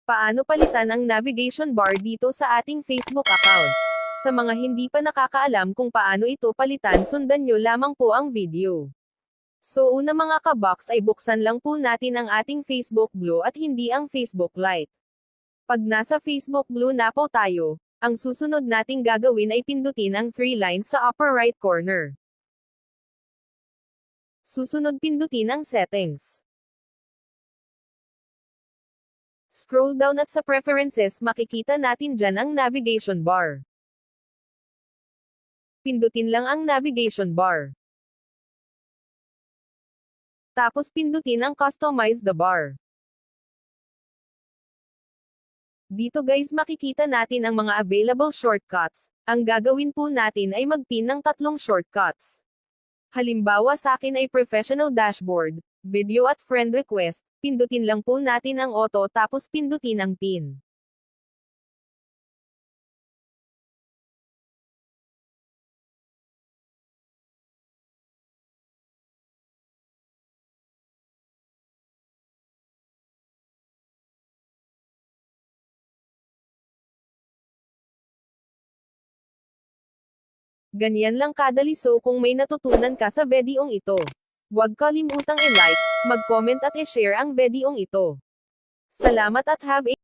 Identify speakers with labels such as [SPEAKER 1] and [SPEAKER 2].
[SPEAKER 1] Paano palitan ang navigation bar dito sa ating Facebook account? Sa mga hindi pa nakakaalam kung paano ito palitan, sundan nyo lamang po ang video. So una mga kabox ay buksan lang po natin ang ating Facebook Blue at hindi ang Facebook Lite. Pag nasa Facebook Blue na po tayo, ang susunod nating gagawin ay pindutin ang 3 lines sa upper right corner. Susunod pindutin ang Settings. Scroll down at sa Preferences makikita natin dyan ang navigation bar. Pindutin lang ang navigation bar. Tapos pindutin ang Customize the bar. Dito guys makikita natin ang mga available shortcuts. Ang gagawin po natin ay mag-pin ng 3 shortcuts. Halimbawa sa akin ay Professional Dashboard, Video at Friend Request. Pindutin lang po natin ang auto tapos pindutin ang pin. Ganyan lang kadali, so kung may natutunan ka sa videong ito, huwag kalimutang i-like, mag-comment at i-share ang videong ito. Salamat at have a